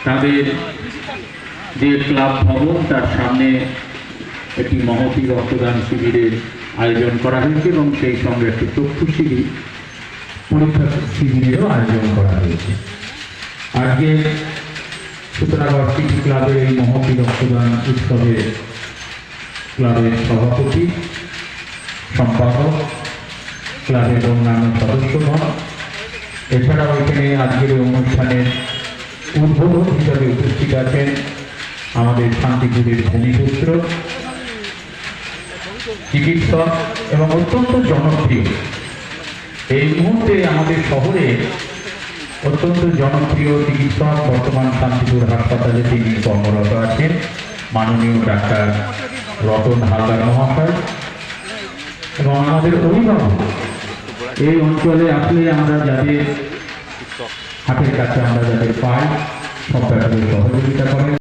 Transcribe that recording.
তাদের যে ক্লাব ভবন তার সামনে একটি মহতী রক্তদান শিবিরের আয়োজন করা হয়েছে এবং সেই সঙ্গে একটি চক্ষু শিবির পরীক্ষা শিবিরেরও আয়োজন করা হয়েছে। আজকে সুতরাগড় সিটি ক্লাবের এই মহতী রক্তদান উৎসবে ক্লাবের সভাপতি, সম্পাদক, ক্লাবের অন্যান্য সদস্যগণ, এছাড়াও এখানে আজকের এই অনুষ্ঠানের উদ্বোধক হিসাবে উপস্থিত আছেন আমাদের শান্তিপুরের ভূমিপুত্র, চিকিৎসক এবং অত্যন্ত জনপ্রিয়, এই মুহূর্তে আমাদের শহরে অত্যন্ত জনপ্রিয় চিকিৎসক, বর্তমান শান্তিপুর হাসপাতালে তিনি কর্মরত আছেন, মাননীয় ডাক্তার রতন হালদার মহাশয়। এবং আমাদের অভিভাবক, এই অঞ্চলে আসলে আমরা যাদের হাতের কাছে আমরা যাদের পাই সব ব্যাপারে সহযোগিতা করেন।